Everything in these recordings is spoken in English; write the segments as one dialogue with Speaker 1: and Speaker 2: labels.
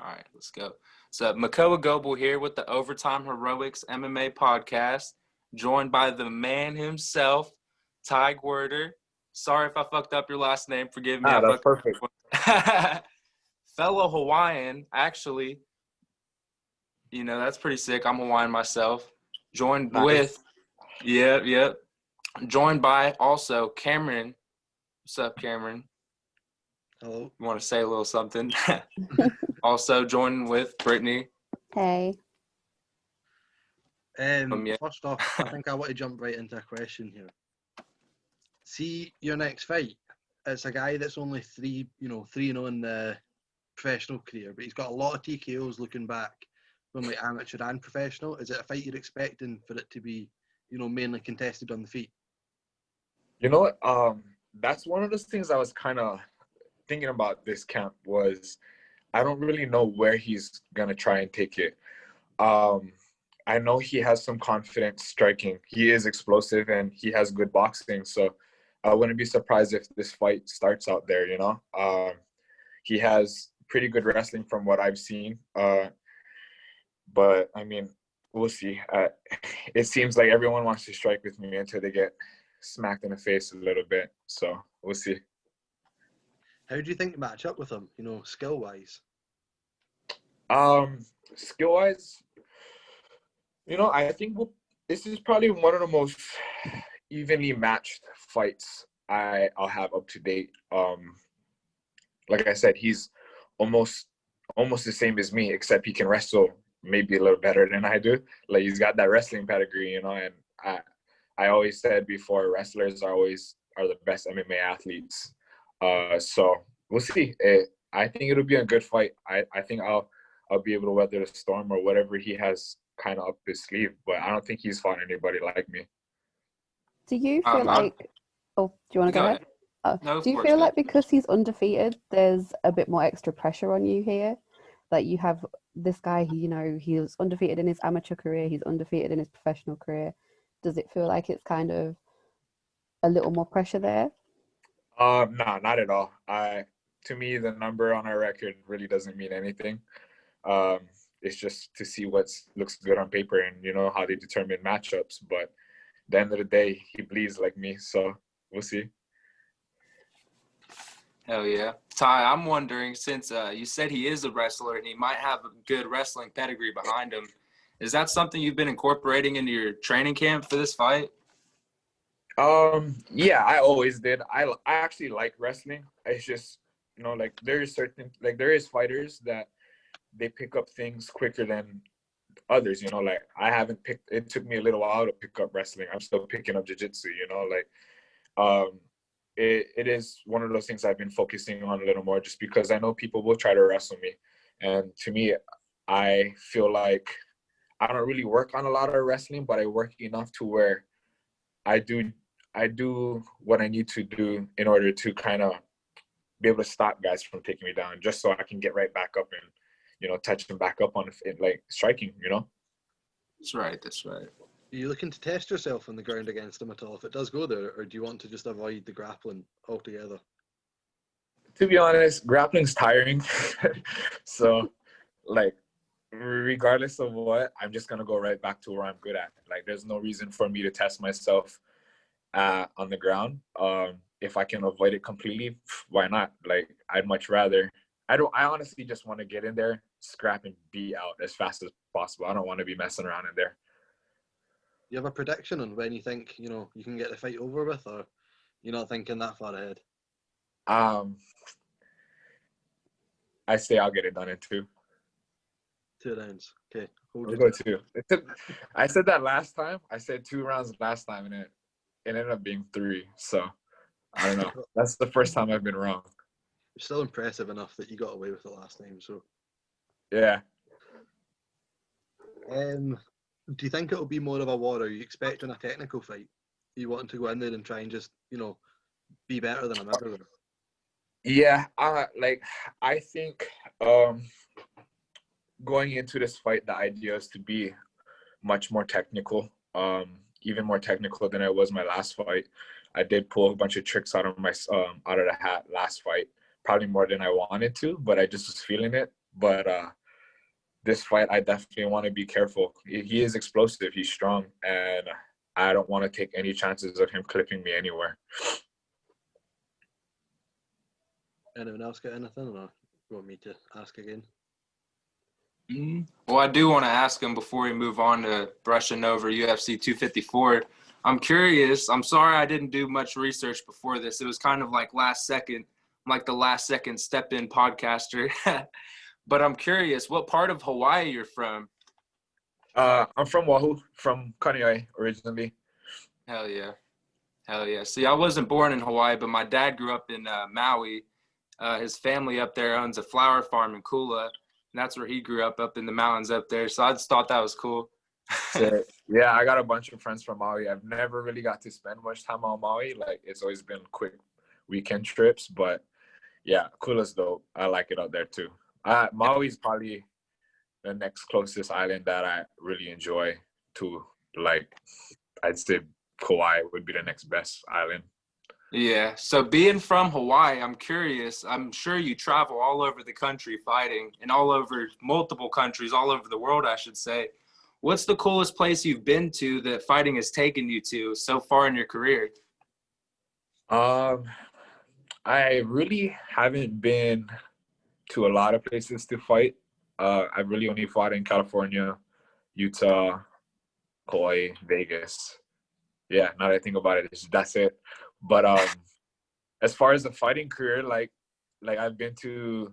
Speaker 1: All right, let's go. So, Makoa Goebel here with the Overtime Heroics MMA podcast, joined by the man himself, Ty Gwerder. Sorry if I fucked up your last name. Forgive me.
Speaker 2: That's perfect.
Speaker 1: Fellow Hawaiian, actually. You know, that's pretty sick. I'm Hawaiian myself. Joined with, yep. Joined by also Cameron. What's up, Cameron?
Speaker 3: Hello.
Speaker 1: You want to say a little something? Also joining with Brittany.
Speaker 4: Hey.
Speaker 3: First off, I think I want to jump right into a question here. See your next fight. It's a guy that's only 3-0 in the professional career, but he's got a lot of TKOs looking back from like amateur and professional. Is it a fight you're expecting for it to be, mainly contested on the feet?
Speaker 2: You know what? That's one of those things I was kind of thinking about this camp was I don't really know where he's going to try and take it. I know he has some confidence striking. He is explosive and he has good boxing. So I wouldn't be surprised if this fight starts out there, He has pretty good wrestling from what I've seen. But, I mean, we'll see. It seems like everyone wants to strike with me until they get smacked in the face a little bit. So we'll see.
Speaker 3: How do you think match up with him, skill-wise?
Speaker 2: Skill-wise, I think this is probably one of the most evenly matched fights I'll have up to date. Like I said, he's almost the same as me, except he can wrestle maybe a little better than I do. Like he's got that wrestling pedigree, and I always said before, wrestlers are the best MMA athletes. So we'll see. I think it'll be a good fight. I think I'll be able to weather the storm or whatever he has kind of up his sleeve. But I don't think he's fought anybody like me.
Speaker 4: Do you feel like? Oh, do you want to go ahead?
Speaker 1: No,
Speaker 4: do you feel like because he's undefeated, there's a bit more extra pressure on you here? Like you have this guy, he was undefeated in his amateur career, he's undefeated in his professional career. Does it feel like it's kind of a little more pressure there?
Speaker 2: No, not at all. To me, the number on our record really doesn't mean anything. It's just to see what looks good on paper and, how they determine matchups. But at the end of the day, he bleeds like me, so we'll see.
Speaker 1: Hell yeah. Ty, I'm wondering, since you said he is a wrestler and he might have a good wrestling pedigree behind him, is that something you've been incorporating into your training camp for this fight?
Speaker 2: Yeah, I always did. I actually like wrestling. It's just, there is fighters that they pick up things quicker than others, it took me a little while to pick up wrestling. I'm still picking up jiu-jitsu, it is one of those things I've been focusing on a little more just because I know people will try to wrestle me. And to me, I feel like I don't really work on a lot of wrestling, but I work enough to where I do what I need to do in order to kind of be able to stop guys from taking me down, just so I can get right back up and, touch them back up on it, like striking,
Speaker 1: That's right.
Speaker 3: Are you looking to test yourself on the ground against him at all if it does go there, or do you want to just avoid the grappling altogether?
Speaker 2: To be honest, grappling's tiring. So, regardless of what, I'm just going to go right back to where I'm good at. There's no reason for me to test myself on the ground. If I can avoid it completely, why not? I'd much rather. I honestly just want to get in there, scrap, and be out as fast as possible. I don't want to be messing around in there.
Speaker 3: You have a prediction on when you think, you can get the fight over with, or you're not thinking that far ahead?
Speaker 2: I say I'll get it done in 2.
Speaker 3: 2 rounds. Okay.
Speaker 2: We'll go 2. I said that last time. I said 2 rounds last time, and it ended up being 3. So, I don't know. That's the first time I've been wrong.
Speaker 3: You're still impressive enough that you got away with it last time, so.
Speaker 2: Yeah.
Speaker 3: Do you think it'll be more of a war? Are you expecting a technical fight? Are you wanting to go in there and try and just, be better than him everywhere?
Speaker 2: Yeah, I think going into this fight, the idea is to be much more technical, even more technical than I was my last fight. I did pull a bunch of tricks out of the hat last fight, probably more than I wanted to, but I just was feeling it. But this fight, I definitely want to be careful. He is explosive. He's strong, and I don't want to take any chances of him clipping me anywhere.
Speaker 3: Anyone else got anything, or you want me to ask again?
Speaker 1: Well, I do want to ask him before we move on to brushing over UFC 254. I'm curious. I'm sorry I didn't do much research before this. It was kind of like last second, like the last second step in podcaster. But I'm curious, what part of Hawaii you're from?
Speaker 2: I'm from Oahu, from Kaneohe originally.
Speaker 1: Hell yeah. Hell yeah. See, I wasn't born in Hawaii, but my dad grew up in Maui. His family up there owns a flower farm in Kula, and that's where he grew up in the mountains up there. So I just thought that was cool.
Speaker 2: So, yeah, I got a bunch of friends from Maui. I've never really got to spend much time on Maui. Like, it's always been quick weekend trips. But, yeah, Kula's dope. I like it out there, too. Maui's probably the next closest island that I really enjoy to. Like, I'd say Kauai would be the next best island.
Speaker 1: Yeah. So being from Hawaii, I'm curious. I'm sure you travel all over the country fighting, and all over multiple countries, all over the world, I should say. What's the coolest place you've been to that fighting has taken you to so far in your career?
Speaker 2: I really haven't been to a lot of places to fight. I've really only fought in California, Utah, Kauai, Vegas. Yeah, now that I think about it, that's it. But as far as the fighting career, like I've been to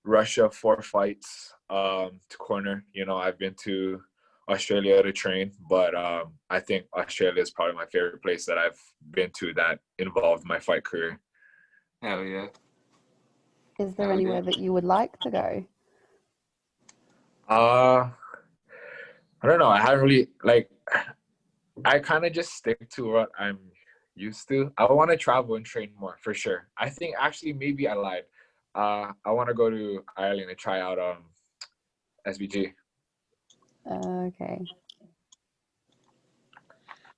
Speaker 2: Russia 4 fights to corner. You know, I've been to Australia to train, but I think Australia is probably my favorite place that I've been to that involved my fight career.
Speaker 1: Hell yeah.
Speaker 4: Is there anywhere that you would like to go?
Speaker 2: I don't know. I haven't really, like, I kind of just stick to what I'm used to. I want to travel and train more for sure. I think actually maybe I lied. I want to go to Ireland and try out SBG.
Speaker 4: Okay.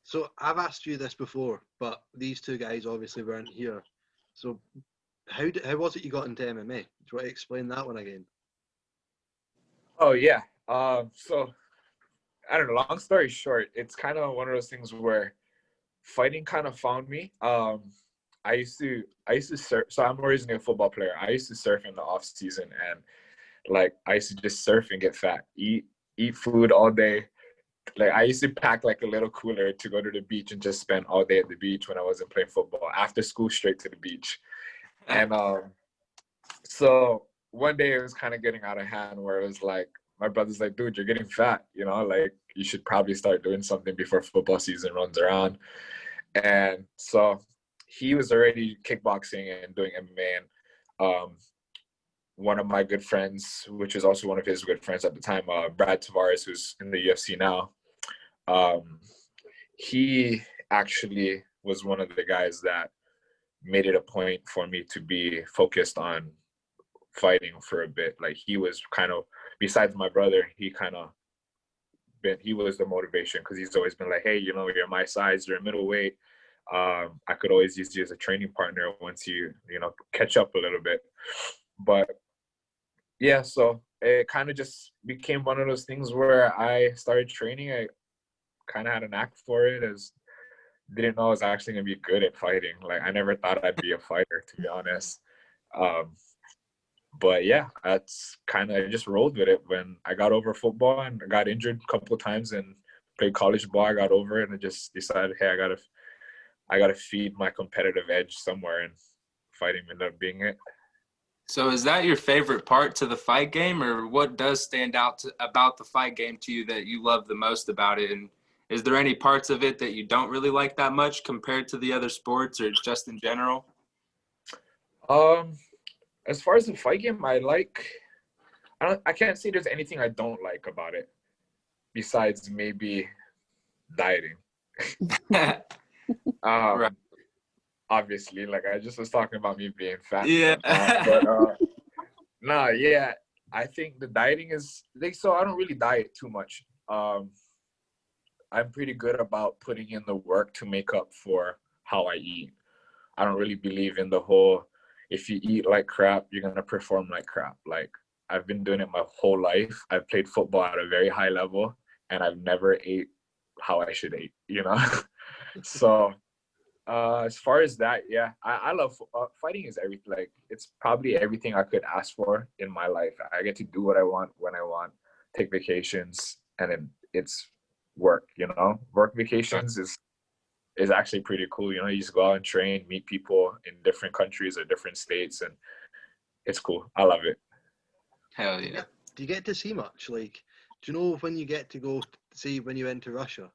Speaker 3: So I've asked you this before, but these two guys obviously weren't here. So how was it you got into MMA? Do you want to explain that one again?
Speaker 2: Oh yeah. So I don't know. Long story short, it's kind of one of those things where fighting kind of found me. I used to surf. So I'm originally a football player. I used to surf in the off season, and like I used to just surf and get fat, eat food all day. Like I used to pack like a little cooler to go to the beach and just spend all day at the beach when I wasn't playing football. After school, straight to the beach. And so one day it was kind of getting out of hand where it was like, my brother's like, dude, you're getting fat, you know, like you should probably start doing something before football season runs around. And so he was already kickboxing and doing MMA. And one of my good friends, which was also one of his good friends at the time, Brad Tavares, who's in the UFC now, he actually was one of the guys that made it a point for me to be focused on fighting for a bit. Like he was kind of, besides my brother, he was the motivation, because he's always been like, hey, you know, you're my size, you're a middleweight. I could always use you as a training partner once you know, catch up a little bit. But yeah, so it kind of just became one of those things where I started training. I kind of had a knack for it, as didn't know I was actually gonna be good at fighting. Like I never thought I'd be a fighter, to be honest. But yeah, that's kind of, I just rolled with it. When I got over football and I got injured a couple of times and played college ball, I got over it and I just decided, hey, I gotta feed my competitive edge somewhere, and fighting ended up being it.
Speaker 1: So is that your favorite part to the fight game, or what does stand out about the fight game to you that you love the most about it? And is there any parts of it that you don't really like that much compared to the other sports, or just in general?
Speaker 2: As far as the fight game, I can't say there's anything I don't like about it, besides maybe dieting.
Speaker 1: Right.
Speaker 2: Obviously, like I just was talking about me being fat.
Speaker 1: Yeah.
Speaker 2: Yeah, I think the dieting is like, so I don't really diet too much. I'm pretty good about putting in the work to make up for how I eat. I don't really believe in the whole, if you eat like crap, you're gonna perform like crap. Like I've been doing it my whole life. I've played football at a very high level, and I've never ate how I should eat, you know? So as far as that, yeah, I love fighting is everything. Like, it's probably everything I could ask for in my life. I get to do what I want when I want, take vacations, and then it's work, you know? Work vacations is actually pretty cool. You know, you just go out and train, meet people in different countries or different states, and it's cool. I love it.
Speaker 1: Hell yeah.
Speaker 3: Do you get to see much? Like, do you know when you get to go, say, when you went to Russia,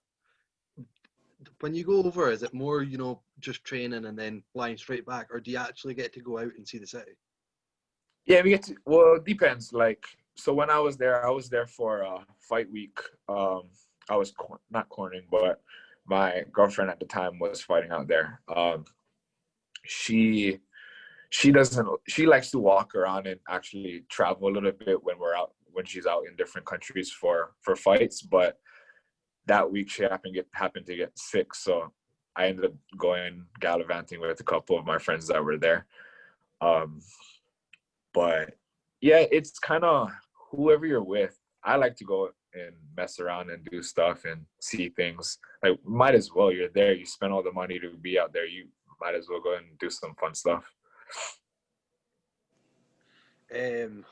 Speaker 3: when you go over, is it more, you know, just training and then flying straight back, or do you actually get to go out and see the city?
Speaker 2: Yeah, we get to, well, it depends. Like, so when I was there for fight week. I was not cornering, but my girlfriend at the time was fighting out there. She likes to walk around and actually travel a little bit when she's out in different countries for fights. But that week she happened to get sick, so I ended up going gallivanting with a couple of my friends that were there. But yeah, it's kind of whoever you're with. I like to go and mess around and do stuff and see things. Like, might as well, you're there, you spend all the money to be out there, you might as well go and do some fun stuff.
Speaker 3: And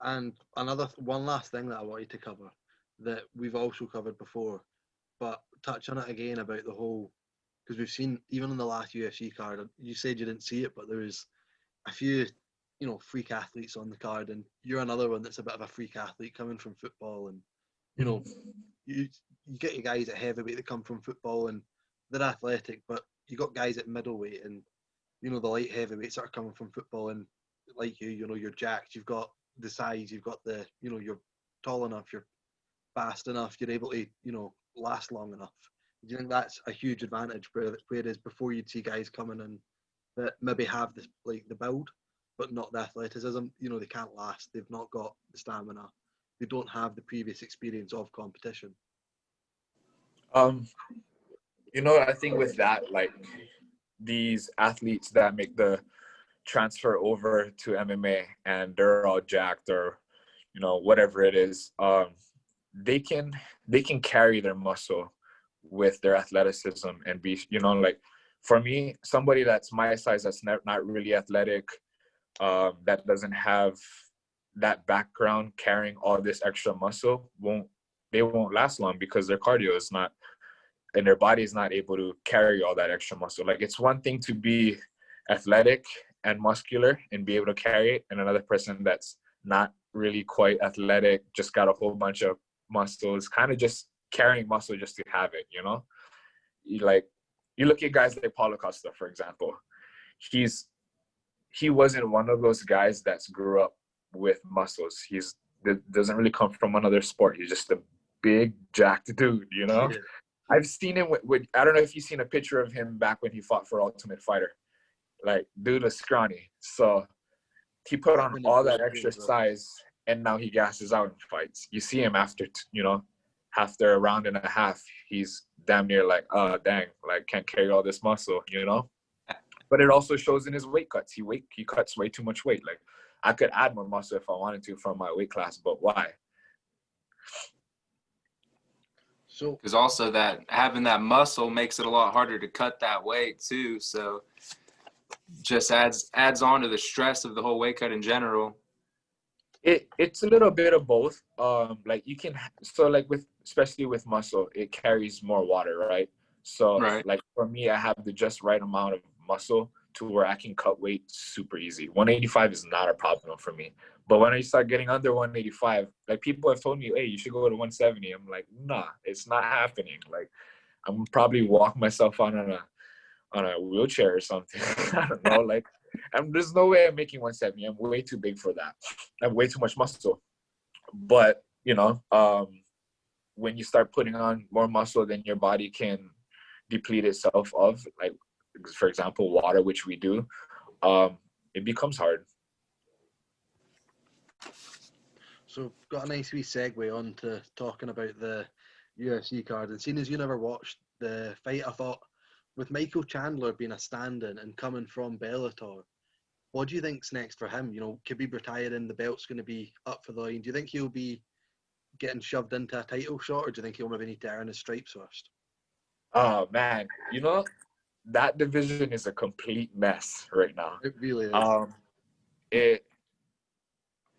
Speaker 3: one last thing that I wanted to cover that we've also covered before, but touch on it again about the whole, because we've seen even in the last UFC card, you said you didn't see it, but there was a few, you know, freak athletes on the card, and you're another one that's a bit of a freak athlete coming from football. And you know, you get your guys at heavyweight that come from football and they're athletic, but you got guys at middleweight and, you know, the light heavyweights that are coming from football, and like you know, you're jacked, you've got the size, you've got the, you know, you're tall enough, you're fast enough, you're able to, you know, last long enough. Do you think that's a huge advantage, whereas before you'd see guys coming in that maybe have this, like, the build but not the athleticism, you know, they can't last, they've not got the stamina, they don't have the previous experience of competition?
Speaker 2: You know, I think with that, like, these athletes that make the transfer over to MMA and they're all jacked or, you know, whatever it is, they can carry their muscle with their athleticism and be, you know, like, for me, somebody that's my size, that's not really athletic, that doesn't have that background carrying all this extra muscle, won't last long because their cardio is not, and their body is not able to carry all that extra muscle. Like, it's one thing to be athletic and muscular and be able to carry it, and another person that's not really quite athletic, just got a whole bunch of muscles, kind of just carrying muscle just to have it, you know? You look at guys like Paulo Costa, for example. He wasn't one of those guys that's grew up with muscles. Doesn't really come from another sport. He's just a big jacked dude, you know? Yeah. I've seen him with I don't know if you've seen a picture of him back when he fought for Ultimate Fighter. Like, dude was scrawny. So he put on all that extra size, and now he gasses out in fights. You see him after a round and a half, he's damn near like, oh, dang, like, can't carry all this muscle, you know? But it also shows in his weight cuts. He cuts way too much weight. Like, I could add more muscle if I wanted to from my weight class, but why?
Speaker 1: So, because also that having that muscle makes it a lot harder to cut that weight too. So just adds on to the stress of the whole weight cut in general.
Speaker 2: It's a little bit of both. Like, you can, so like especially with muscle, it carries more water, right? So right. Like, for me, I have the just right amount of muscle to where I can cut weight super easy. 185 is not a problem for me. But when I start getting under 185, like, people have told me, hey, you should go to 170. I'm like, nah, it's not happening. Like, I'm probably walk myself on a wheelchair or something. I don't know. Like, there's no way I'm making 170. I'm way too big for that. I have way too much muscle. But, you know, when you start putting on more muscle than your body can deplete itself of, like, for example, water, which we do, it becomes hard.
Speaker 3: So, got a nice wee segue on to talking about the UFC card. And seeing as you never watched the fight, I thought, with Michael Chandler being a stand-in and coming from Bellator, What do you think's next for him? You know, Khabib retiring, the belt's going to be up for the line. Do you think he'll be getting shoved into a title shot, or do you think he'll maybe need to earn his stripes first?
Speaker 2: Oh man, you know, that division is a complete mess right now.
Speaker 3: It really is.
Speaker 2: It,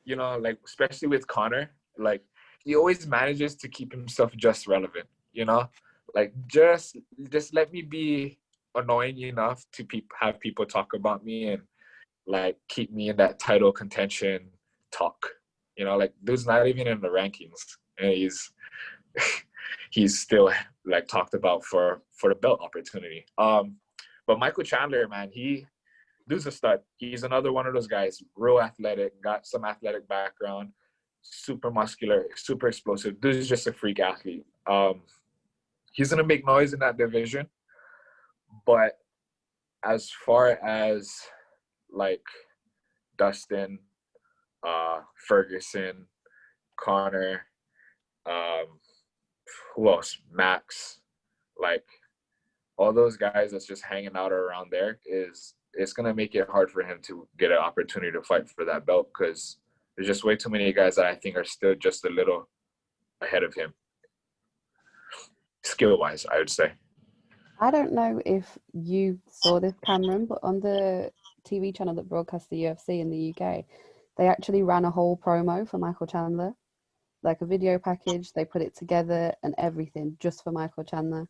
Speaker 2: you know, like especially with Conor, like he always manages to keep himself just relevant. You know, like just let me be annoying enough to have people talk about me and like keep me in that title contention talk. You know, like dude's not even in the rankings, and he's still like talked about for the belt opportunity. But Michael Chandler, man, dude's a stud. He's another one of those guys, real athletic, got some athletic background, super muscular, super explosive. Dude's just a freak athlete. He's gonna make noise in that division, but as far as like Dustin, Ferguson, Conor, who else? Max, like all those guys that's just hanging out around there it's gonna make it hard for him to get an opportunity to fight for that belt because there's just way too many guys that I think are still just a little ahead of him, skill-wise, I would say.
Speaker 4: I don't know if you saw this, Cameron, but on the TV channel that broadcasts the UFC in the UK, they actually ran a whole promo for Michael Chandler, like a video package. They put it together and everything just for Michael Chandler.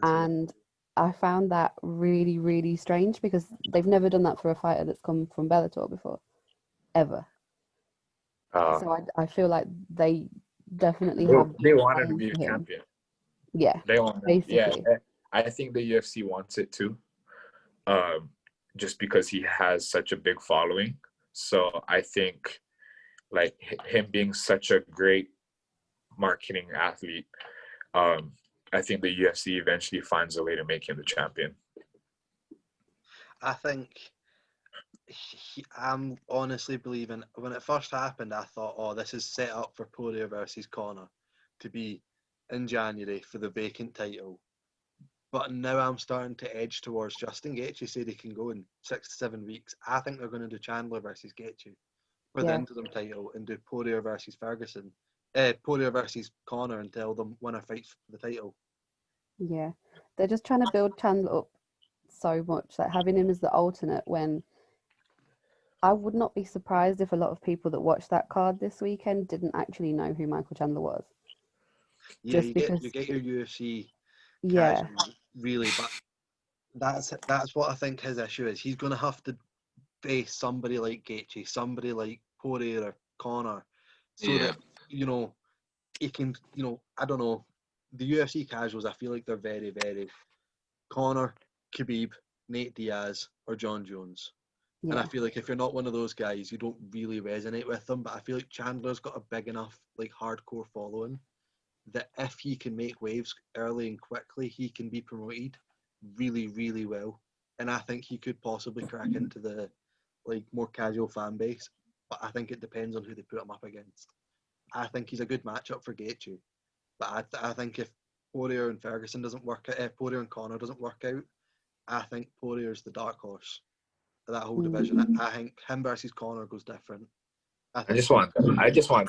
Speaker 4: And I found that really, really strange because they've never done that for a fighter that's come from Bellator before, ever. So I feel like they definitely
Speaker 2: they wanted to be a champion.
Speaker 4: Yeah,
Speaker 2: they want.
Speaker 4: basically.
Speaker 2: Yeah, I think the UFC wants it too, just because he has such a big following. So I think, like him being such a great marketing athlete, I think the UFC eventually finds a way to make him the champion.
Speaker 3: I think I'm honestly believing when it first happened, I thought, oh, this is set up for Poirier versus Conor to be in January for the vacant title. But now I'm starting to edge towards Justin Gaethje said he can go in 6 to 7 weeks. I think they're going to do Chandler versus Gaethje for the interim title and do Poirier versus Poirier versus Conor and tell them winner fights for the title.
Speaker 4: Yeah, they're just trying to build Chandler up so much, like having him as the alternate when I would not be surprised if a lot of people that watched that card this weekend didn't actually know who Michael Chandler was.
Speaker 3: Yeah,
Speaker 4: just
Speaker 3: you get your UFC
Speaker 4: yeah,
Speaker 3: really, but that's what I think his issue is. He's going to have to face somebody like Gaethje, somebody like Poirier or Conor, so that, you know, he can, you know, I don't know, the UFC casuals, I feel like they're very, very Conor, Khabib, Nate Diaz, or John Jones.
Speaker 4: yeah.
Speaker 3: And I feel like if you're not one of those guys, you don't really resonate with them. But I feel like Chandler's got a big enough, like, hardcore following that if he can make waves early and quickly, he can be promoted really, really well. And I think he could possibly crack into the, like, more casual fan base. But I think it depends on who they put him up against. I think he's a good matchup for Gaethje. But I think if Poirier and Ferguson doesn't work out, Poirier and Conor doesn't work out, I think Poirier's the dark horse of that whole division. I think him versus Conor goes different.
Speaker 2: I just want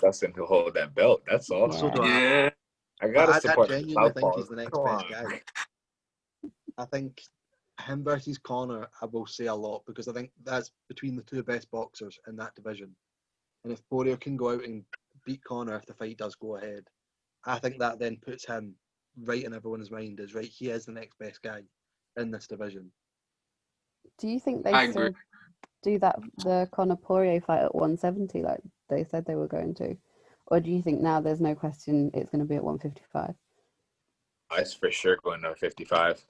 Speaker 2: Dustin to hold that belt. That's all.
Speaker 3: So do
Speaker 1: Yeah.
Speaker 2: I gotta
Speaker 3: I
Speaker 2: support.
Speaker 3: genuinely
Speaker 2: the
Speaker 3: think he's the next best
Speaker 2: on.
Speaker 3: guy. I think him versus Conor, I will say a lot because I think that's between the two best boxers in that division. And if Poirier can go out and beat Conor if the fight does go ahead, I think that then puts him right in everyone's mind as right. He is the next best guy in this division.
Speaker 4: Do you think they still do the Conor Poirier fight at 170 like they said they were going to, or do you think now there's no question it's going to be at 155?
Speaker 2: It's for sure going to 55.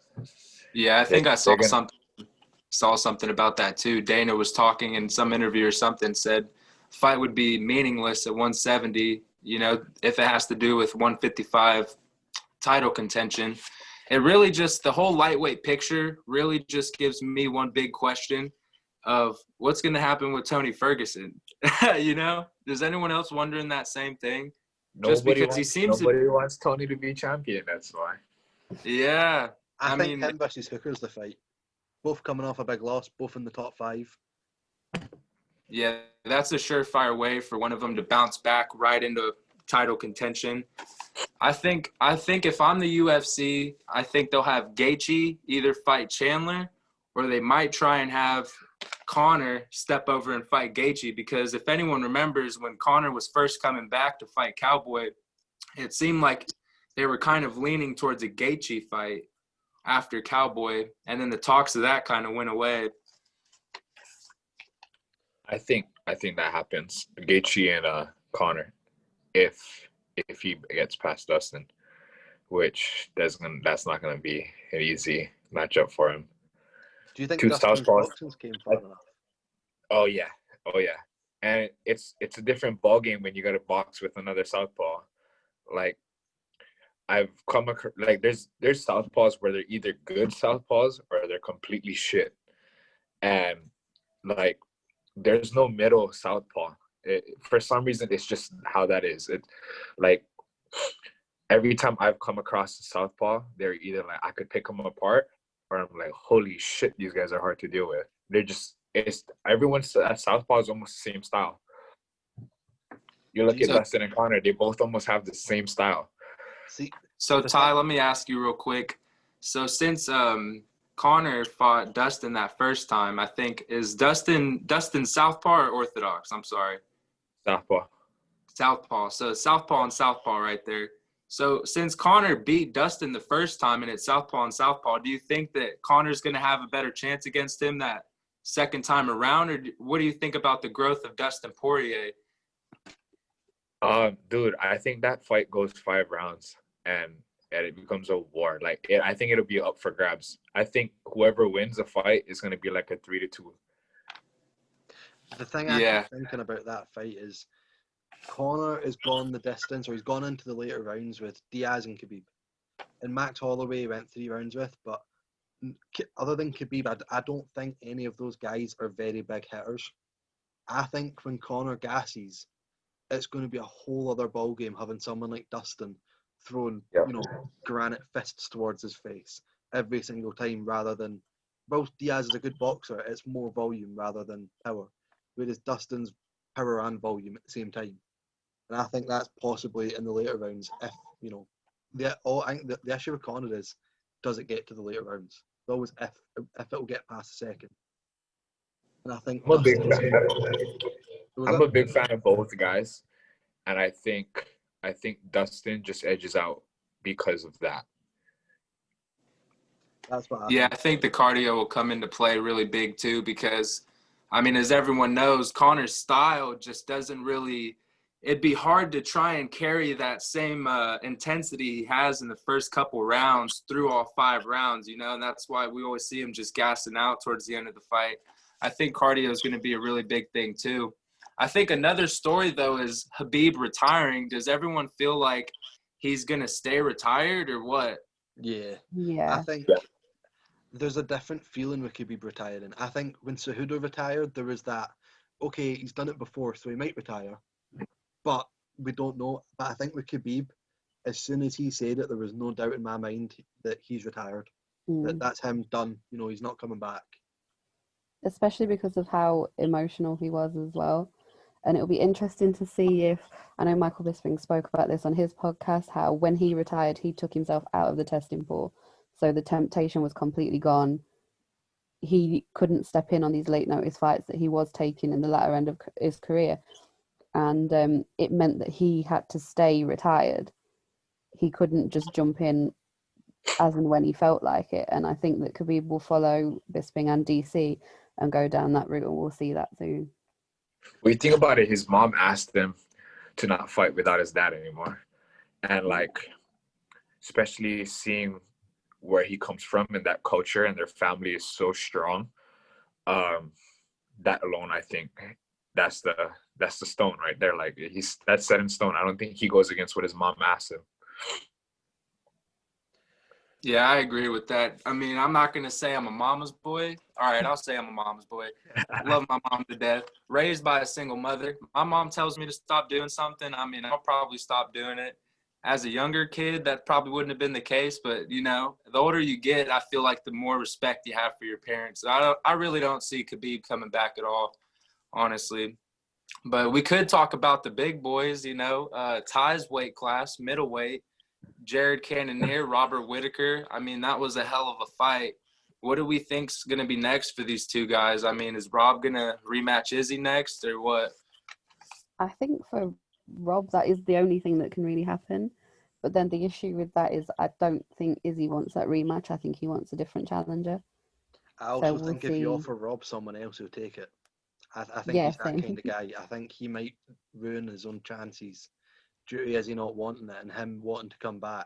Speaker 1: Yeah, I think I saw something about that too. Dana was talking in some interview or something, said fight would be meaningless at 170, you know, if it has to do with 155 title contention. It really just, the whole lightweight picture really just gives me one big question of what's going to happen with Tony Ferguson. You know, does anyone else wondering that same thing?
Speaker 2: Nobody wants Tony to be champion. That's why.
Speaker 1: Yeah.
Speaker 3: I think him versus Hooker's the fight. Both coming off a big loss, both in the top 5.
Speaker 1: Yeah, that's a surefire way for one of them to bounce back right into title contention. I think if I'm the UFC, I think they'll have Gaethje either fight Chandler, or they might try and have Conor step over and fight Gaethje, because if anyone remembers when Conor was first coming back to fight Cowboy, it seemed like they were kind of leaning towards a Gaethje fight after Cowboy, and then the talks of that kind of went away.
Speaker 2: I think that happens. Gaethje and Conor, if he gets past Dustin, which that's not gonna be an easy matchup for him.
Speaker 3: Do you think
Speaker 2: Two
Speaker 3: Dustin's
Speaker 2: southpaws.
Speaker 3: boxing's came far enough?
Speaker 2: Oh yeah, and it's a different ball game when you got to box with another southpaw. Like I've come across, like there's southpaws where they're either good southpaws or they're completely shit, and like there's no middle southpaw. For some reason, it's just how that is. It like every time I've come across a southpaw, they're either like I could pick them apart, or I'm like, holy shit, these guys are hard to deal with. They're just everyone's at southpaw is almost the same style. You look at Dustin and Conor; they both almost have the same style.
Speaker 1: So Ty, let me ask you real quick. So since Conor fought Dustin that first time, I think, is Dustin southpaw or orthodox? I'm sorry. Southpaw. So southpaw and southpaw right there. So since Conor beat Dustin the first time and it's southpaw and southpaw, do you think that Conor's going to have a better chance against him that second time around, or what do you think about the growth of Dustin Poirier?
Speaker 2: Dude, I think that fight goes 5 rounds and it becomes a war. I think it'll be up for grabs. I think whoever wins the fight is going to be like a 3-2.
Speaker 3: The thing I keep thinking about that fight is Conor has gone the distance, or he's gone into the later rounds with Diaz and Khabib. And Max Holloway went 3 rounds with, but other than Khabib, I don't think any of those guys are very big hitters. I think when Conor gasses, it's going to be a whole other ballgame having someone like Dustin throwing, granite fists towards his face every single time, rather than, both Diaz is a good boxer, it's more volume rather than power. Whereas Dustin's power and volume at the same time. And I think that's possibly in the later rounds if, I think the issue with Conor is, does it get to the later rounds? It's always if it'll get past the second. And I think
Speaker 2: I'm a big fan of both guys, and I think Dustin just edges out because of that.
Speaker 3: That's what
Speaker 1: I think the cardio will come into play really big too, because I mean, as everyone knows, Conor's style just doesn't really, it'd be hard to try and carry that same intensity he has in the first couple rounds through all 5 rounds, and that's why we always see him just gassing out towards the end of the fight. I think cardio is going to be a really big thing too. I think another story, though, is Khabib retiring. Does everyone feel like he's going to stay retired or what?
Speaker 3: Yeah.
Speaker 4: Yeah.
Speaker 3: I think there's a different feeling with Khabib retiring. I think when Cejudo retired, there was that, okay, he's done it before, so he might retire. But we don't know. But I think with Khabib, as soon as he said it, there was no doubt in my mind that he's retired. That's him done. He's not coming back.
Speaker 4: Especially because of how emotional he was as well. And it'll be interesting to see if, I know Michael Bisping spoke about this on his podcast, how when he retired, he took himself out of the testing pool. So the temptation was completely gone. He couldn't step in on these late notice fights that he was taking in the latter end of his career. And it meant that he had to stay retired. He couldn't just jump in as and when he felt like it. And I think that Khabib will follow Bisping and DC and go down that route, and we'll see that soon.
Speaker 2: When you think about it, his mom asked him to not fight without his dad anymore. And especially seeing where he comes from and that culture and their family is so strong, that alone, I think that's the stone right there. That's set in stone. I don't think he goes against what his mom asked him.
Speaker 1: Yeah, I agree with that. I mean, I'm not going to say I'm a mama's boy. All right, I'll say I'm a mama's boy. Love my mom to death. Raised by a single mother. My mom tells me to stop doing something. I mean, I'll probably stop doing it. As a younger kid, that probably wouldn't have been the case. But, the older you get, I feel like the more respect you have for your parents. I really don't see Khabib coming back at all. honestly. But we could talk about the big boys, you know, Ty's weight class, middleweight, Jared Cannonier, Robert Whitaker. I mean, that was a hell of a fight. What do we think's going to be next for these two guys? I mean, is Rob going to rematch Izzy next or what?
Speaker 4: I think for Rob, that is the only thing that can really happen. But then the issue with that is I don't think Izzy wants that rematch. I think he wants a different challenger.
Speaker 3: I also
Speaker 4: we'll
Speaker 3: think if you
Speaker 4: see.
Speaker 3: offer Rob someone else, he'll take it. I think
Speaker 4: Yeah,
Speaker 3: he's that
Speaker 4: same.
Speaker 3: kind of guy. I think he might ruin his own chances due to Izzy not wanting it and him wanting to come back.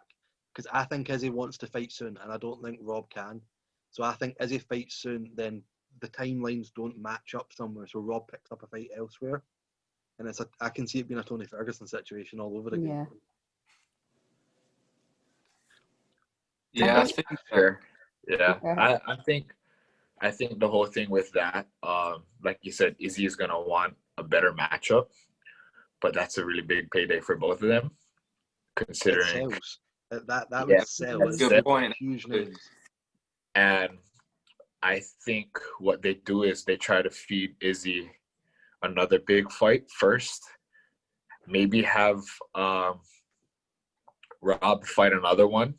Speaker 3: Because I think Izzy wants to fight soon, and I don't think Rob can. So I think Izzy fights soon, then the timelines don't match up somewhere, so Rob picks up a fight elsewhere. And I can see it being a Tony Ferguson situation all over again.
Speaker 4: Yeah.
Speaker 1: Yeah, I
Speaker 4: think-
Speaker 1: think
Speaker 2: Sure. Yeah,
Speaker 4: Okay.
Speaker 2: I think the whole thing with that, like you said, Izzy is gonna want a better matchup, but that's a really big payday for both of them,
Speaker 3: It
Speaker 2: considering.
Speaker 3: sells. That
Speaker 2: Yeah,
Speaker 3: would sell.
Speaker 2: that's
Speaker 3: It's
Speaker 1: good point.
Speaker 3: huge names.
Speaker 2: And I think what they do is they try to feed Izzy another big fight first. Maybe have Rob fight another one,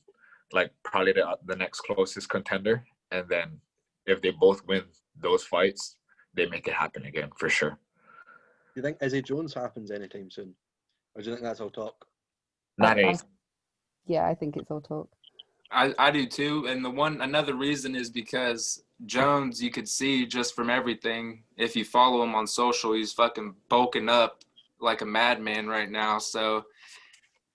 Speaker 2: like probably the next closest contender, and then if they both win those fights, they make it happen again for sure.
Speaker 3: Do you think Izzy Jones happens anytime soon? Or do you think that's all talk?
Speaker 2: Not
Speaker 4: I-
Speaker 2: any.
Speaker 4: Yeah, I think it's all talk.
Speaker 1: I do too. And another reason is because Jones, you could see just from everything, if you follow him on social, he's fucking bulking up like a madman right now. So,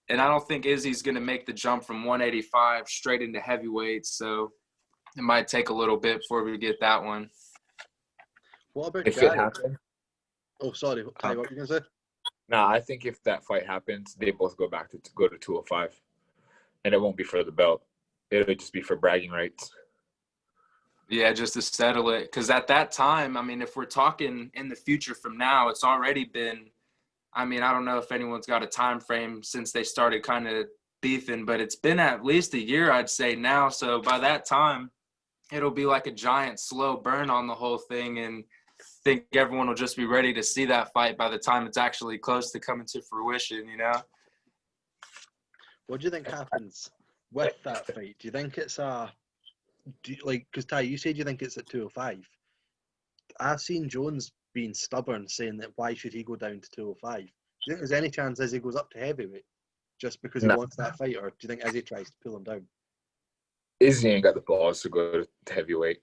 Speaker 1: and I don't think Izzy's going to make the jump from 185 straight into heavyweight. So it might take a little bit before we get that one.
Speaker 3: What about
Speaker 2: If it
Speaker 3: Jared?
Speaker 2: happens,
Speaker 3: Oh, sorry. Ty, what were you going to say?
Speaker 2: nah, I think if that fight happens, they both go back to go to 205, and it won't be for the belt. It'll just be for bragging rights.
Speaker 1: Yeah, just to settle it. Because at that time, I mean, if we're talking in the future from now, it's already been, I mean, I don't know if anyone's got a time frame since they started kind of beefing, but it's been at least a year, I'd say now. So by that time, it'll be like a giant slow burn on the whole thing. And I think everyone will just be ready to see that fight by the time it's actually close to coming to fruition, you know?
Speaker 3: What do you think happens with that fight? Do you think it's because Ty, you said you think it's at 205. I've seen Jones being stubborn, saying that why should he go down to 205? Do you think there's any chance Izzy goes up to heavyweight just because he
Speaker 2: No.
Speaker 3: wants that fight, or do you think Izzy tries to pull him down?
Speaker 2: Izzy ain't got the balls to go to heavyweight.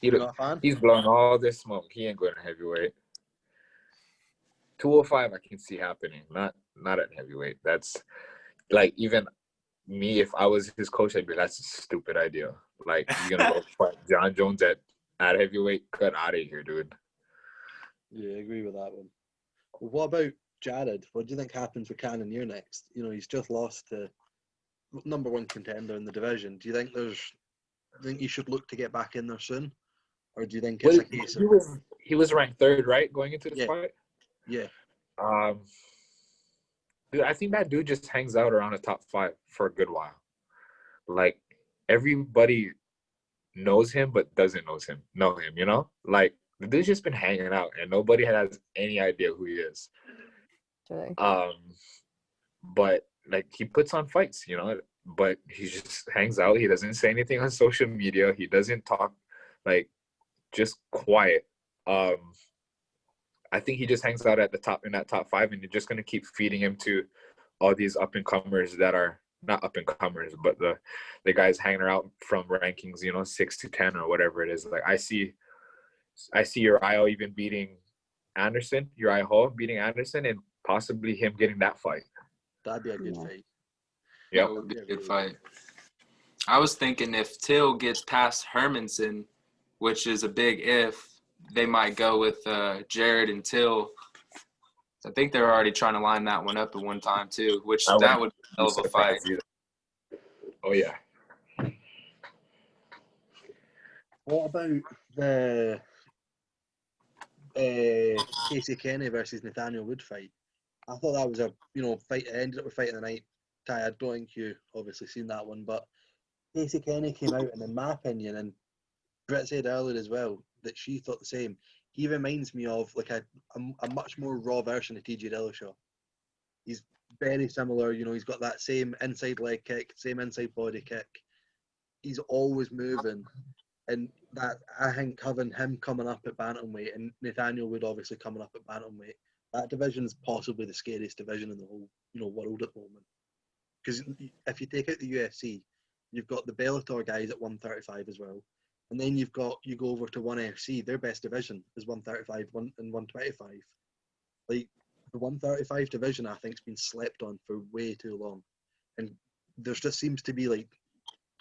Speaker 3: You're not a fan?
Speaker 2: He's blowing all this smoke. He ain't going to heavyweight. 205, I can see happening. Not at heavyweight. That's like, even me, if I was his coach, I'd be, that's a stupid idea. Like, you're gonna go fight John Jones at heavyweight? Cut out of here, dude.
Speaker 3: Yeah, I agree with that one. Well, what about Jared? What do you think happens with Cannonier next? You know, he's just lost to number one contender in the division. Do you think he should look to get back in there soon? Or do you think it's a case of...
Speaker 2: He was ranked third, right, going into this
Speaker 3: Yeah.
Speaker 2: fight?
Speaker 3: Yeah.
Speaker 2: Dude, I think that dude just hangs out around the top 5 for a good while. Like, everybody knows him but doesn't know him, you know? Like, the dude's just been hanging out and nobody has any idea who he is.
Speaker 4: True.
Speaker 2: But like, he puts on fights, you know, but he just hangs out. He doesn't say anything on social media. He doesn't talk, like, just quiet. I think he just hangs out at the top, in that top 5, and you're just gonna keep feeding him to all these up and comers that are not up and comers, but the guys hanging out from rankings, you know, 6 to 10 or whatever it is. Like, I see Uriah even beating Anderson, Uriah Hall beating Anderson, and possibly him getting that fight.
Speaker 3: That'd be a good
Speaker 4: Yeah.
Speaker 3: fight.
Speaker 2: Yep.
Speaker 1: That would be a good fight. I was thinking if Till gets past Hermanson, which is a big if, they might go with Jared and Till. I think they're already trying to line that one up at one time too, which that would be a hell of a fight.
Speaker 2: Oh yeah.
Speaker 3: What about the Casey Kenny versus Nathaniel Wood fight? I thought that was a fight. It ended up with fight of the night. Ty, I don't think you obviously seen that one, but Casey Kenny came out, and in my opinion, and Brett said earlier as well, that she thought the same. He reminds me of like a much more raw version of TJ Dillashaw. He's very similar, you know, he's got that same inside leg kick, same inside body kick. He's always moving. And that, I think, having him coming up at bantamweight and Nathaniel Wood obviously coming up at bantamweight, that division is possibly the scariest division in the whole, you know, world at the moment. Because if you take out the UFC, you've got the Bellator guys at 135 as well. And then you go over to ONE FC, their best division is 135 and 125. Like, the 135 division, I think, has been slept on for way too long. And there just seems to be, like,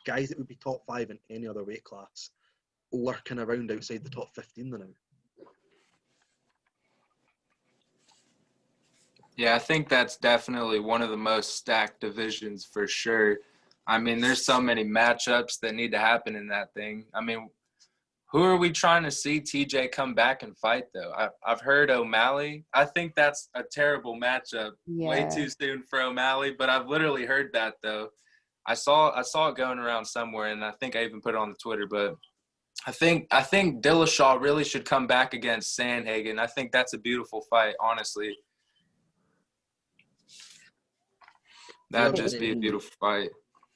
Speaker 3: guys that would be top 5 in any other weight class lurking around outside the top 15 now.
Speaker 1: Yeah, I think that's definitely one of the most stacked divisions for sure. I mean, there's so many matchups that need to happen in that thing. I mean, who are we trying to see TJ come back and fight, though? I've heard O'Malley. I think that's a terrible matchup.
Speaker 4: Yeah.
Speaker 1: Way too soon for O'Malley, but I've literally heard that, though. I saw it going around somewhere, and I think I even put it on the Twitter, but I think Dillashaw really should come back against Sandhagen. I think that's a beautiful fight, honestly. That'd just be a beautiful fight.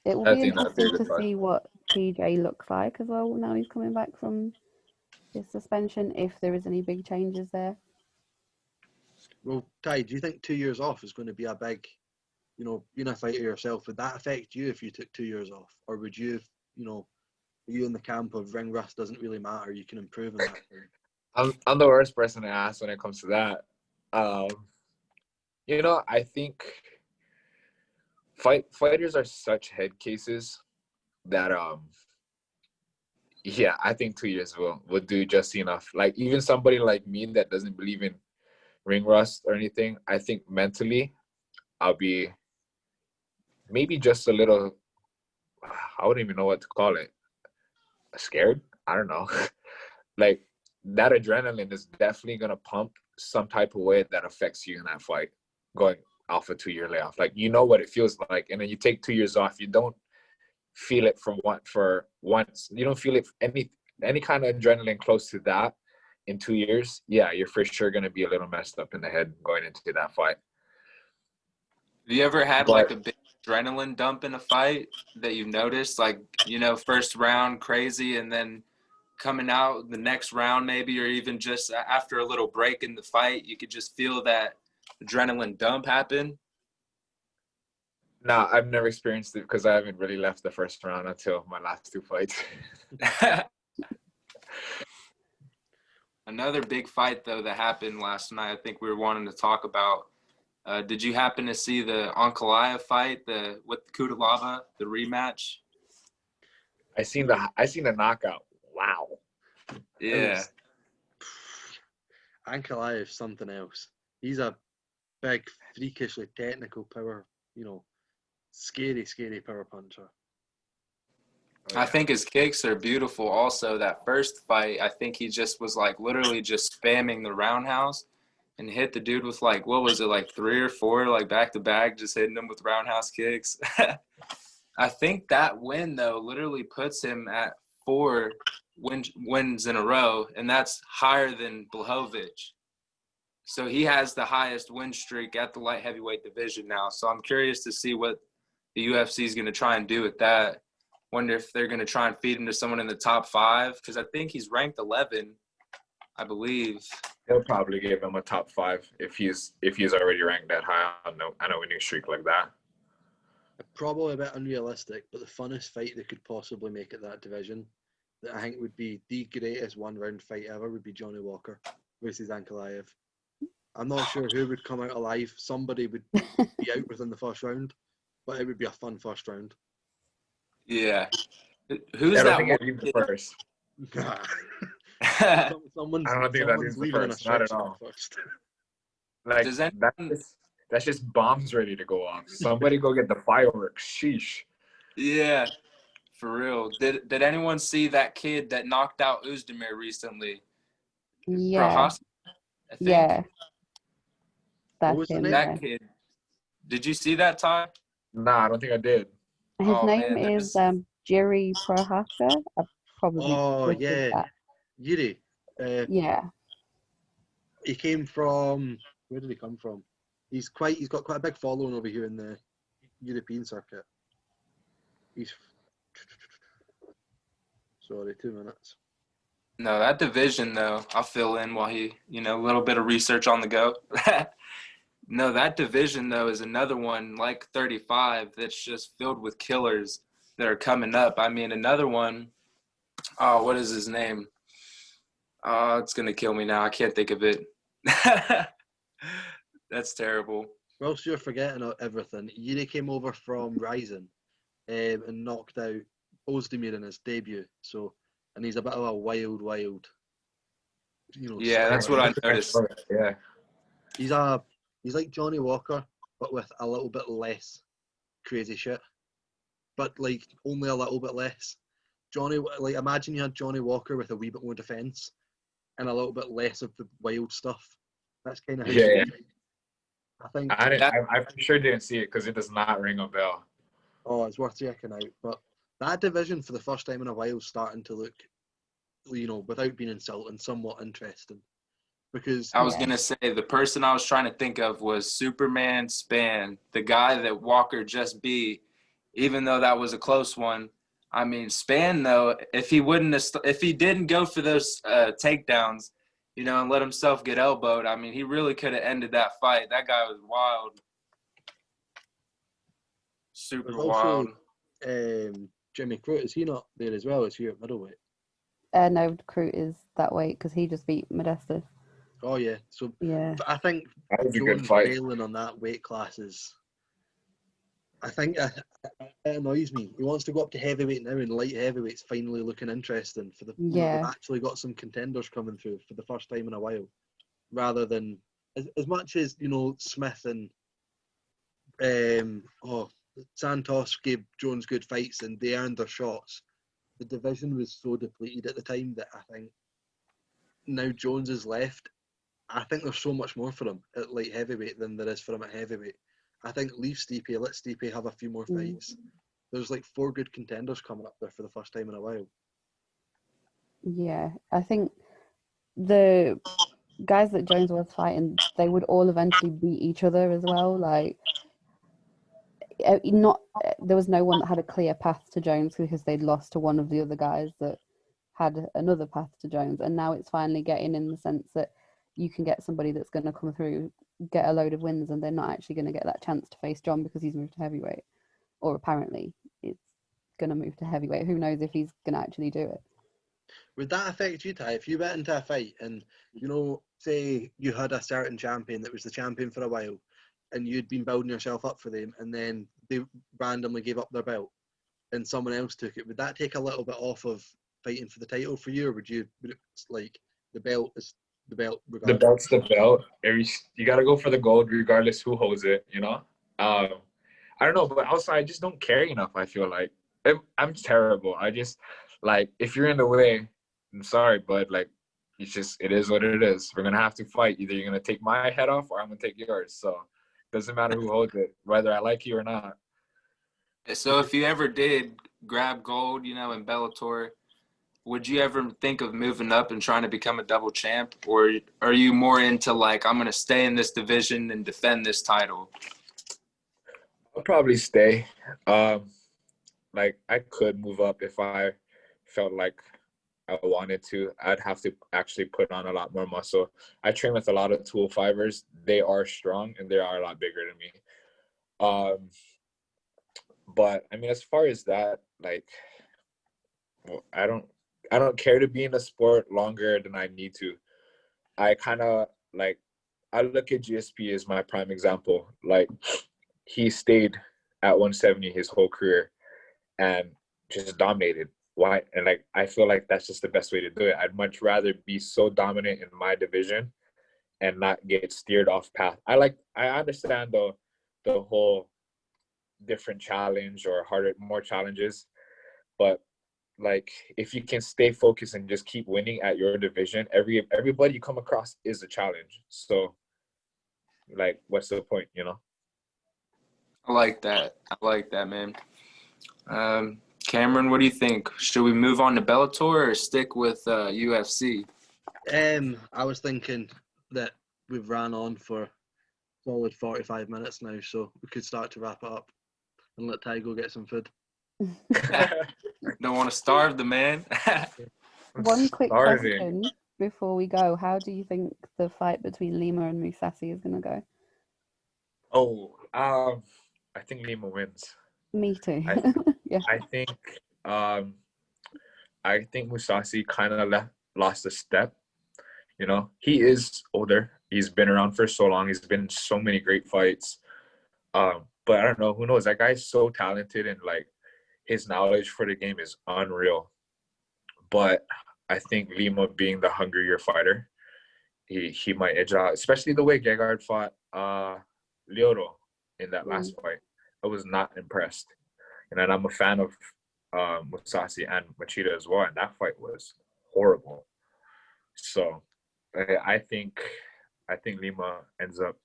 Speaker 4: It will be interesting to see what TJ looks like as well now he's coming back from his suspension, if there is any big changes there.
Speaker 3: Well, Ty, do you think 2 years off is going to be a big, you know, being a fighter yourself, would that affect you if you took 2 years off? Or would you, you know, are you in the camp of ring rust doesn't really matter, you can improve in that thing?
Speaker 2: I'm the worst person to ask when it comes to that. You know, I think fighters are such head cases that yeah, I think 2 years will do just enough. Like, even somebody like me that doesn't believe in ring rust or anything, I think mentally I'll be maybe just a little, I wouldn't even know what to call it, scared? I don't know. Like, that adrenaline is definitely going to pump some type of way that affects you in that fight, going off a 2 year layoff. Like, you know what it feels like, and then you take 2 years off, you don't feel it for once. You don't feel it any kind of adrenaline close to that in 2 years. Yeah, you're for sure going to be a little messed up in the head going into that fight.
Speaker 1: Have you ever had like a big adrenaline dump in a fight that you've noticed? Like, you know, first round crazy, and then coming out the next round maybe, or even just after a little break in the fight, you could just feel that adrenaline dump happen?
Speaker 2: No, I've never experienced it because I haven't really left the first round until my last 2 fights.
Speaker 1: Another big fight, though, that happened last night, I think we were wanting to talk about. Did you happen to see the Ankalaev fight, with Kudalaba, the rematch?
Speaker 2: I seen the knockout. Wow.
Speaker 1: Yeah.
Speaker 3: Ankalaev something else. He's a big, freakishly technical power, you know, scary power puncher.
Speaker 2: Oh, yeah.
Speaker 1: I think his kicks are beautiful also. That first fight, I think he just was like literally just spamming the roundhouse and hit the dude with like, what was it, like 3 or 4, like back to back, just hitting him with roundhouse kicks. I think that win, though, literally puts him at 4 wins in a row, and that's higher than Blachowicz. So he has the highest win streak at the light heavyweight division now. So I'm curious to see what the UFC is going to try and do with that. Wonder if they're going to try and feed him to someone in the top 5, because I think he's ranked 11, I believe.
Speaker 2: They'll probably give him a top 5 if he's already ranked that high on a winning streak like that.
Speaker 3: Probably a bit unrealistic, but the funnest fight they could possibly make at that division, that I think would be the greatest one-round fight ever, would be Johnny Walker versus Ankalaev. I'm not sure who would come out alive. Somebody would be out within the first round, but it would be a fun first round.
Speaker 1: Yeah. Who's that one?
Speaker 2: The first.
Speaker 3: I
Speaker 2: I don't think that is the first. Not at all. Like, that's just bombs ready to go off. Somebody go get the fireworks. Sheesh.
Speaker 1: Yeah, for real. Did anyone see that kid that knocked out Özdemir recently?
Speaker 4: Yeah.
Speaker 1: Prohaska, I think.
Speaker 4: Yeah.
Speaker 3: That's him.
Speaker 1: That kid. Did you see that, Ty?
Speaker 2: Nah, I don't think I did.
Speaker 4: His name is Jiri Prohaska. I probably
Speaker 3: Oh, yeah.
Speaker 4: that.
Speaker 3: Yuri.
Speaker 4: Yeah.
Speaker 3: He came from, where did he come from? He's got quite a big following over here in the European circuit. Sorry, 2 minutes.
Speaker 1: No, that division, though, I'll fill in while he, a little bit of research on the go. No, that division, though, is another one like 35 that's just filled with killers that are coming up. I mean, another one, what is his name? It's going to kill me now. I can't think of it. That's terrible.
Speaker 3: Whilst you're forgetting everything, Yuri came over from Ryzen and knocked out Ozdemir in his debut. So, and he's a bit of a wild,
Speaker 1: Yeah, that's what I noticed.
Speaker 2: Yeah.
Speaker 3: He's like Johnny Walker, but with a little bit less crazy shit. But like only a little bit less. Imagine you had Johnny Walker with a wee bit more defense and a little bit less of the wild stuff. That's kind of how
Speaker 2: Yeah.
Speaker 3: I think.
Speaker 2: I for sure didn't see it because it does not ring a bell.
Speaker 3: Oh, it's worth checking out. But that division for the first time in a while is starting to look, without being insulting, somewhat interesting. Because
Speaker 1: I was going to say, the person I was trying to think of was Superman Span, the guy that Walker just beat, even though that was a close one. I mean, Span, though, if he didn't go for those takedowns, and let himself get elbowed, I mean, he really could have ended that fight. That guy was wild. Super wild.
Speaker 3: Jimmy Crute, is he not there as well? Is he at middleweight?
Speaker 4: No, Crute is that weight because he just beat Modesta.
Speaker 3: Oh yeah, so
Speaker 4: yeah,
Speaker 3: I think
Speaker 2: that was a good
Speaker 3: Jones
Speaker 2: fight.
Speaker 3: failing on that weight class is. I think it annoys me. He wants to go up to heavyweight now, and light heavyweight's finally looking interesting for the.
Speaker 4: Yeah.
Speaker 3: We've actually got some contenders coming through for the first time in a while, rather than as much as Smith and Santos gave Jones good fights and they earned their shots. The division was so depleted at the time that I think now Jones is left. I think there's so much more for him at light heavyweight than there is for him at heavyweight. I think leave Stipe, let Stipe have a few more fights. There's like 4 good contenders coming up there for the first time in a while.
Speaker 4: Yeah, I think the guys that Jones was fighting, they would all eventually beat each other as well. Like, there was no one that had a clear path to Jones because they'd lost to one of the other guys that had another path to Jones, and now it's finally getting in the sense that you can get somebody that's going to come through, get a load of wins, and they're not actually going to get that chance to face John because he's moved to heavyweight, or apparently it's going to move to heavyweight. Who knows if he's going to actually do it?
Speaker 3: Would that affect you, Ty? If you went into a fight and, say you had a certain champion that was the champion for a while and you'd been building yourself up for them and then they randomly gave up their belt and someone else took it, would that take a little bit off of fighting for the title for you, or would it like the belt is the belt regardless?
Speaker 2: The belt's the belt. You got to go for the gold regardless who holds it, I don't know, but also I just don't care enough, I feel like. I'm terrible. I just, like, if you're in the way, I'm sorry, but, like, it is what it is. We're going to have to fight. Either you're going to take my head off or I'm going to take yours. So it doesn't matter who holds it, whether I like you or not.
Speaker 1: So if you ever did grab gold, in Bellator, would you ever think of moving up and trying to become a double champ? Or are you more into, like, I'm going to stay in this division and defend this title?
Speaker 2: I'll probably stay. Like, I could move up if I felt like I wanted to. I'd have to actually put on a lot more muscle. I train with a lot of 205ers. They are strong and they are a lot bigger than me. But I mean, as far as that, like, I don't care to be in the sport longer than I need to. I kind of I look at GSP as my prime example. Like, he stayed at 170 his whole career and just dominated. Why? And like, I feel like that's just the best way to do it. I'd much rather be so dominant in my division and not get steered off path. I understand the whole different challenge or more challenges, but like, if you can stay focused and just keep winning at your division, everybody you come across is a challenge. So, like, what's the point,
Speaker 1: I like that, man. Cameron, what do you think? Should we move on to Bellator or stick with UFC?
Speaker 3: I was thinking that we've ran on for a solid 45 minutes now, so we could start to wrap it up and let Ty go get some food.
Speaker 1: Don't want to starve the man.
Speaker 4: One quick
Speaker 2: Starving.
Speaker 4: question before we go. How do you think the fight between Lima and Mousasi is going to go?
Speaker 2: Oh, I think Lima wins.
Speaker 4: Me too. Yeah.
Speaker 2: I think Mousasi kind of lost a step. You know, he is older. He's been around for so long. He's been in so many great fights. But I don't know. Who knows? That guy's so talented, and like his knowledge for the game is unreal. But I think Lima, being the hungrier fighter, he might edge out. Especially the way Gegard fought Lyoto in that last fight. I was not impressed. And then I'm a fan of Mousasi and Machida as well, and that fight was horrible. So I think Lima ends up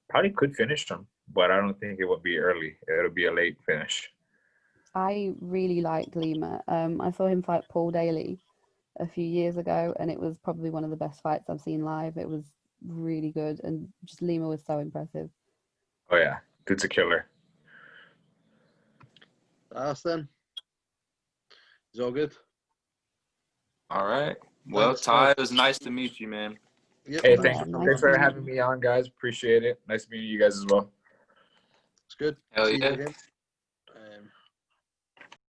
Speaker 2: probably could finish him, but I don't think it would be early. It'll be a late finish.
Speaker 4: I really liked Lima. I saw him fight Paul Daly a few years ago, and it was probably one of the best fights I've seen live. It was really good, and just Lima was so impressive.
Speaker 2: Oh yeah, dude's a killer.
Speaker 3: That's then. It's all good.
Speaker 1: All right. Well,
Speaker 3: Thanks,
Speaker 1: Ty,
Speaker 3: man.
Speaker 1: it was nice to meet you, man.
Speaker 3: Yep,
Speaker 2: Hey,
Speaker 3: nice
Speaker 2: thanks
Speaker 3: to meet
Speaker 4: nice
Speaker 2: thanks
Speaker 3: you.
Speaker 2: for
Speaker 4: to meet
Speaker 2: having
Speaker 4: you.
Speaker 2: me on, guys. Appreciate it. Nice meeting you guys as well.
Speaker 3: It's good.
Speaker 1: Hell
Speaker 3: See you
Speaker 1: yeah.
Speaker 3: again.